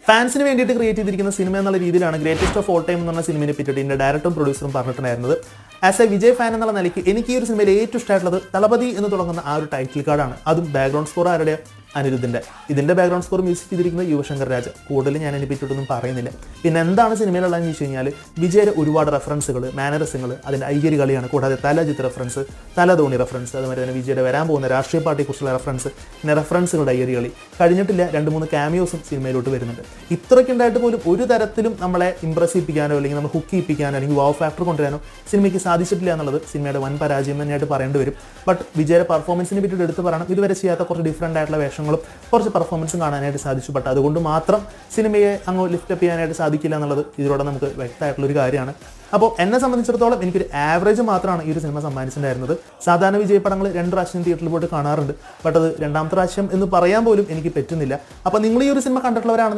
ഫാൻസിന് വേണ്ടിയിട്ട് ക്രിയേറ്റ് ചെയ്തിരിക്കുന്ന സിനിമ എന്നുള്ള രീതിയിലാണ് ഗ്രേറ്റസ്റ്റ് ഓഫ് ഓൾ ടൈം എന്ന് പറഞ്ഞ സിനിമയെ പറ്റിയിട്ട് ഇതിൻ്റെ ഡയറക്ടറും പ്രൊഡ്യൂസറും പറഞ്ഞിട്ടുണ്ടായിരുന്നത്. ആസ് എ വിജയ് ഫാൻ എന്നുള്ള നിലയ്ക്ക് എനിക്ക് ഈ ഒരു സിനിമയിൽ ഏറ്റവും ഇഷ്ടമായിട്ടുള്ളത് തളപതി എന്ന് തുടങ്ങുന്ന ആ ഒരു ടൈറ്റിൽ കാർഡാണ്. അതും ബാക്ക്ഗ്രൗണ്ട് സ്കോർ ആരുടെ? അനിരുദ്ധിൻ്റെ. ഇതിൻ്റെ ബാക്ക്ഗ്രൗണ്ട് സ്കോർ മ്യൂസിക് ചെയ്തിരിക്കുന്നത് യുവശങ്കർ രാജ. കൂടുതൽ ഞാൻ അതിനെ പറ്റിയിട്ടൊന്നും പറയുന്നില്ല. പിന്നെ എന്താണ് സിനിമയിലുള്ളതെന്ന് വെച്ച് കഴിഞ്ഞാൽ വിജയുടെ ഒരുപാട് റെഫറൻസുകൾ, മാനറിസങ്ങൾ, അതിൻ്റെ ഐകരി കളിയാണ്. കൂടാതെ തലജിത്ത് റെഫറൻസ്, തലധോണി റെഫറൻസ്, അതുമാതിരി തന്നെ വിജയുടെ വരാൻ പോകുന്ന രാഷ്ട്രീയ പാർട്ടിയെക്കുറിച്ചുള്ള റെഫറൻസ്, പിന്നെ റെഫറൻസുകളുടെ ഐകരി കളി. കഴിഞ്ഞിട്ടില്ല 2-3 ക്യാമിയോസും സിനിമയിലോട്ട് വരുന്നുണ്ട്. ഇത്രയ്ക്ക് ഉണ്ടായിട്ട് പോലും ഒരു തരത്തിലും നമ്മളെ ഇംപ്രസ് ചെയ്യിപ്പിക്കാനോ അല്ലെങ്കിൽ നമ്മൾ ഹുക്ക് ചെയ്യിപ്പിക്കാനോ അല്ലെങ്കിൽ വാവ് ഫാക്ടർ കൊണ്ടുവരാനോ സിനിമയ്ക്ക് സാധിച്ചിട്ടില്ല എന്നുള്ളത് സിനിമയുടെ വൻ പരാജയം തന്നെയായിട്ട് പറയേണ്ടി വരും. ബട്ട് വിജയുടെ പെർഫോമൻസിനെ പറ്റിയിട്ട് എടുത്ത് പറയണം, ഇതുവരെ ചെയ്യാത്ത കുറച്ച് ഡിഫറൻ്റ് ആയിട്ടുള്ള വേഷങ്ങളും കുറച്ച് പെർഫോമൻസും കാണാനായിട്ട് സാധിച്ചു. ബട്ട് അതുകൊണ്ട് മാത്രം സിനിമയെ അങ്ങ് ലിഫ്റ്റപ്പ് ചെയ്യാനായിട്ട് സാധിക്കില്ല എന്നുള്ളത് ഇതിലൂടെ നമുക്ക് വ്യക്തമായിട്ടുള്ളൊരു കാര്യമാണ്. അപ്പോൾ എന്നെ സംബന്ധിച്ചിടത്തോളം എനിക്കൊരു ആവറേജ് മാത്രമാണ് ഈ ഒരു സിനിമ സമ്മാനിച്ചിട്ടുണ്ടായിരുന്നത്. സാധാരണ വിജയ പടങ്ങൾ 2 പ്രാവശ്യം തിയേറ്ററിൽ പോയിട്ട് കാണാറുണ്ട്. ബട്ട് അത് രണ്ടാമത്തെ പ്രാവശ്യം എന്ന് പറയാൻ പോലും എനിക്ക് പറ്റുന്നില്ല. അപ്പോൾ നിങ്ങൾ ഈ ഒരു സിനിമ കണ്ടിട്ടുള്ളവരാണെന്ന്